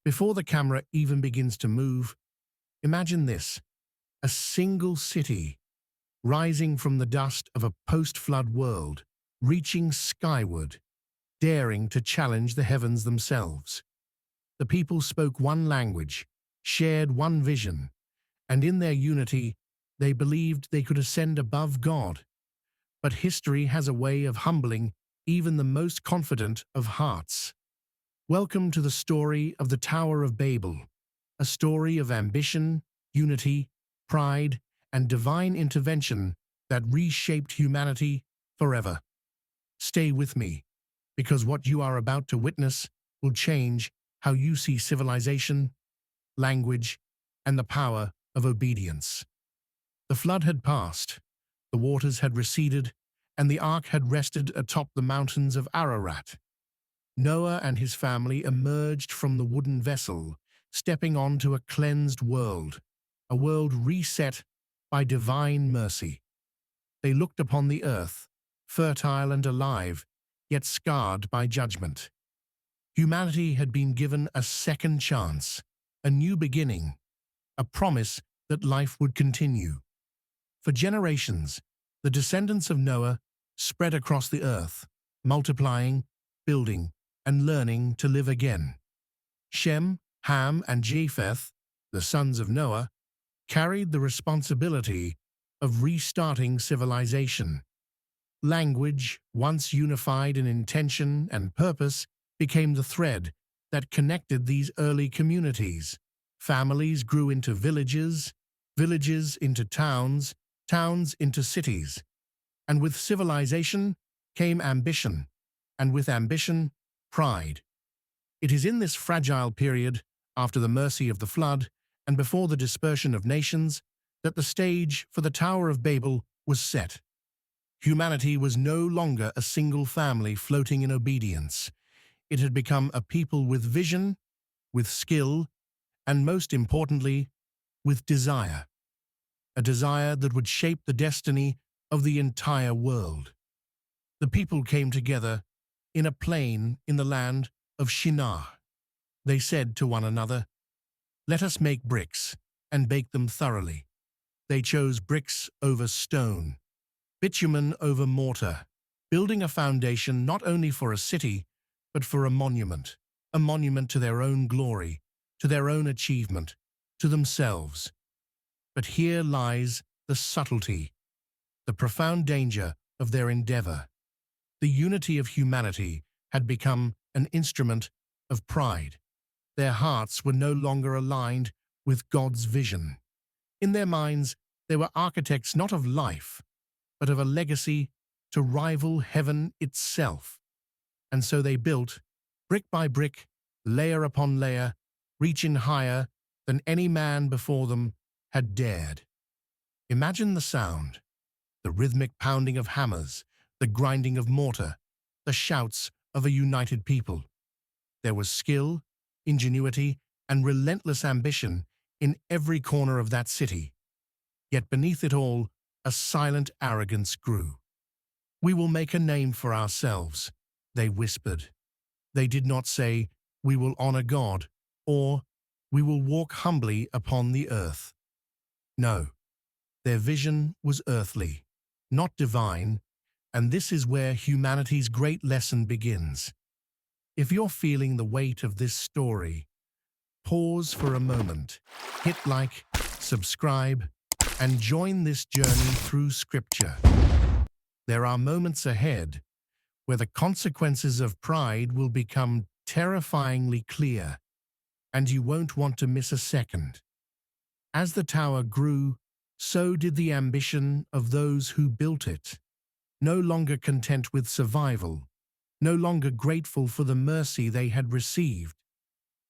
Before the camera even begins to move, imagine this: a single city rising from the dust of a post-flood world, reaching skyward, daring to challenge the heavens themselves. The people spoke one language, shared one vision, and in their unity, they believed they could ascend above God. But history has a way of humbling even the most confident of hearts. Welcome to the story of the Tower of Babel, a story of ambition, unity, pride, and divine intervention that reshaped humanity forever. Stay with me, because what you are about to witness will change how you see civilization, language, and the power of obedience. The flood had passed, the waters had receded, and the ark had rested atop the mountains of Ararat. Noah and his family emerged from the wooden vessel, stepping onto a cleansed world, a world reset by divine mercy. They looked upon the earth, fertile and alive, yet scarred by judgment. Humanity had been given a second chance, a new beginning, a promise that life would continue. For generations, the descendants of Noah spread across the earth, multiplying, building, and learning to live again. Shem, Ham, and Japheth, the sons of Noah, carried the responsibility of restarting civilization. Language, once unified in intention and purpose, became the thread that connected these early communities. Families grew into villages, villages into towns, towns into cities. And with civilization came ambition, and with ambition, pride. It is in this fragile period, after the mercy of the flood and before the dispersion of nations, that the stage for the Tower of Babel was set. Humanity was no longer a single family floating in obedience. It had become a people with vision, with skill, and most importantly, with desire. A desire that would shape the destiny of the entire world. The people came together in a plain in the land of Shinar. They said to one another, "Let us make bricks and bake them thoroughly." They chose bricks over stone, bitumen over mortar, building a foundation not only for a city, but for a monument to their own glory, to their own achievement, to themselves. But here lies the subtlety, the profound danger of their endeavor. The unity of humanity had become an instrument of pride. Their hearts were no longer aligned with God's vision. In their minds, they were architects not of life, but of a legacy to rival heaven itself. And so they built, brick by brick, layer upon layer, reaching higher than any man before them had dared. Imagine the sound, the rhythmic pounding of hammers, the grinding of mortar, the shouts of a united people. There was skill, ingenuity, and relentless ambition in every corner of that city. Yet beneath it all, a silent arrogance grew. "We will make a name for ourselves," they whispered. They did not say, "We will honor God," or "We will walk humbly upon the earth." No, their vision was earthly, not divine, and this is where humanity's great lesson begins. If you're feeling the weight of this story, pause for a moment, hit like, subscribe, and join this journey through Scripture. There are moments ahead where the consequences of pride will become terrifyingly clear, and you won't want to miss a second. As the tower grew, so did the ambition of those who built it. No longer content with survival, no longer grateful for the mercy they had received,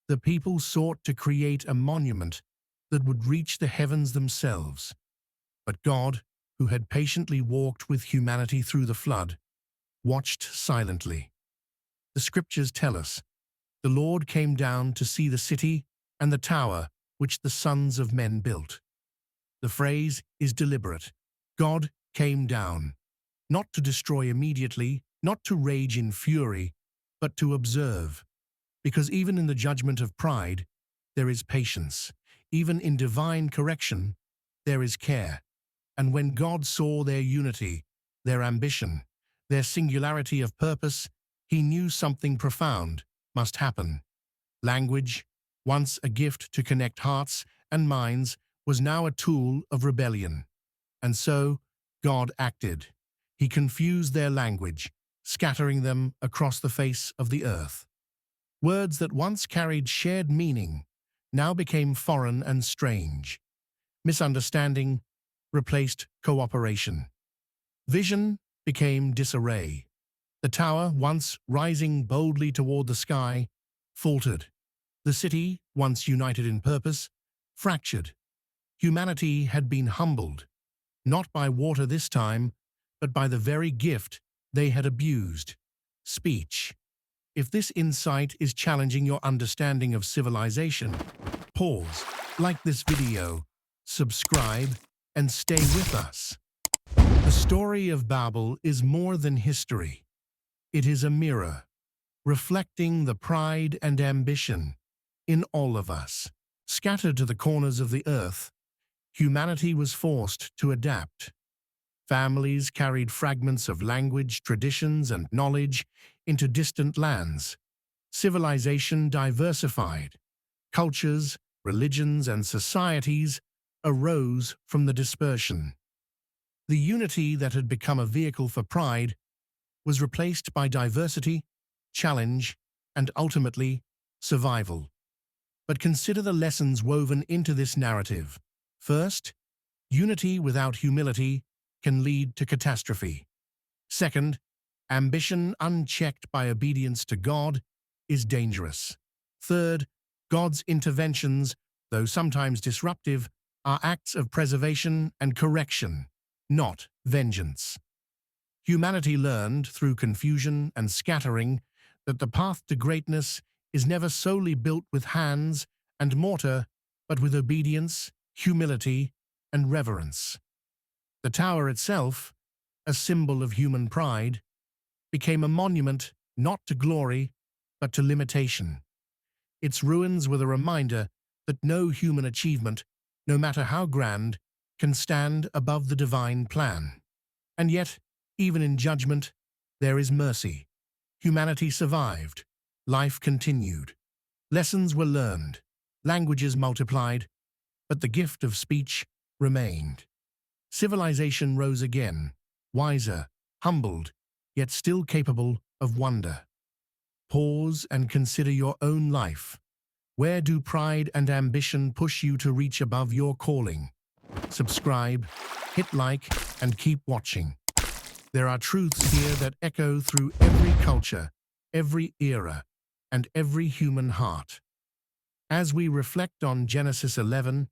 the people sought to create a monument that would reach the heavens themselves. But God, who had patiently walked with humanity through the flood, watched silently. The Scriptures tell us, "The Lord came down to see the city and the tower which the sons of men built." The phrase is deliberate. God came down, not to destroy immediately, not to rage in fury, but to observe. Because even in the judgment of pride, there is patience. Even in divine correction, there is care. And when God saw their unity, their ambition, their singularity of purpose, he knew something profound must happen. Language, once a gift to connect hearts and minds, was now a tool of rebellion. And so, God acted. He confused their language, scattering them across the face of the earth. Words that once carried shared meaning now became foreign and strange. Misunderstanding replaced cooperation. Vision became disarray. The tower, once rising boldly toward the sky, faltered. The city, once united in purpose, fractured. Humanity had been humbled, not by water this time, but by the very gift they had abused: speech. If this insight is challenging your understanding of civilization, pause, like this video, subscribe, and stay with us. The story of Babel is more than history. It is a mirror, reflecting the pride and ambition in all of us. Scattered to the corners of the earth, humanity was forced to adapt. Families carried fragments of language, traditions, and knowledge into distant lands. Civilization diversified. Cultures, religions, and societies arose from the dispersion. The unity that had become a vehicle for pride was replaced by diversity, challenge, and ultimately, survival. But consider the lessons woven into this narrative. First, unity without humility can lead to catastrophe. Second, ambition unchecked by obedience to God is dangerous. Third, God's interventions, though sometimes disruptive, are acts of preservation and correction, not vengeance. Humanity learned, through confusion and scattering, that the path to greatness is never solely built with hands and mortar, but with obedience, humility, and reverence. The tower itself, a symbol of human pride, became a monument not to glory, but to limitation. Its ruins were the reminder that no human achievement, no matter how grand, can stand above the divine plan. And yet, even in judgment, there is mercy. Humanity survived. Life continued. Lessons were learned. Languages multiplied. But the gift of speech remained. Civilization rose again, wiser, humbled, yet still capable of wonder. Pause and consider your own life. Where do pride and ambition push you to reach above your calling? Subscribe, hit like, and keep watching. There are truths here that echo through every culture, every era, and every human heart. As we reflect on Genesis 11,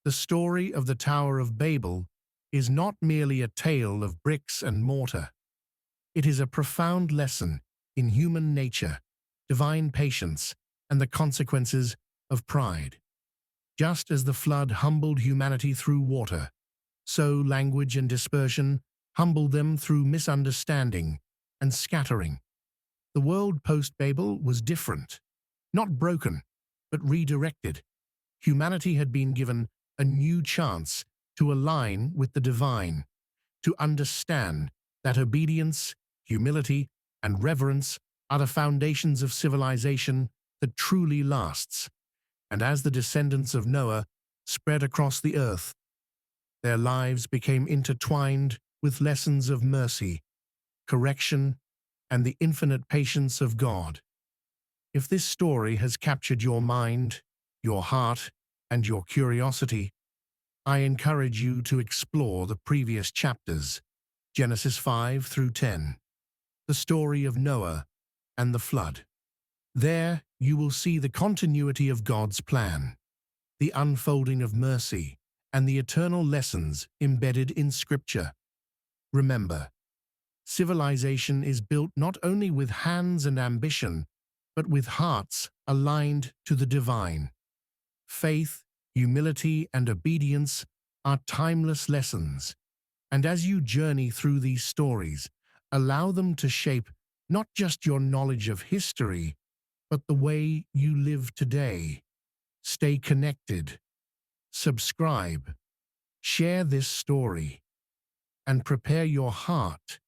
the story of the Tower of Babel is not merely a tale of bricks and mortar. It is a profound lesson in human nature, divine patience, and the consequences of pride. Just as the flood humbled humanity through water, so language and dispersion humbled them through misunderstanding and scattering. The world post-Babel was different, not broken, but redirected. Humanity had been given a new chance to align with the divine, to understand that obedience, humility, and reverence are the foundations of civilization that truly lasts. And as the descendants of Noah spread across the earth, their lives became intertwined with lessons of mercy, correction, and the infinite patience of God. If this story has captured your mind, your heart, and your curiosity, I encourage you to explore the previous chapters, Genesis 5 through 10, the story of Noah and the flood. There, you will see the continuity of God's plan, the unfolding of mercy, and the eternal lessons embedded in Scripture. Remember, civilization is built not only with hands and ambition, but with hearts aligned to the divine. Faith, humility, and obedience are timeless lessons, and as you journey through these stories, allow them to shape not just your knowledge of history, but the way you live today. Stay connected, subscribe, share this story, and prepare your heart,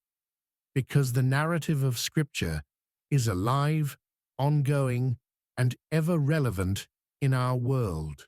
because the narrative of Scripture is alive, ongoing, and ever relevant in our world.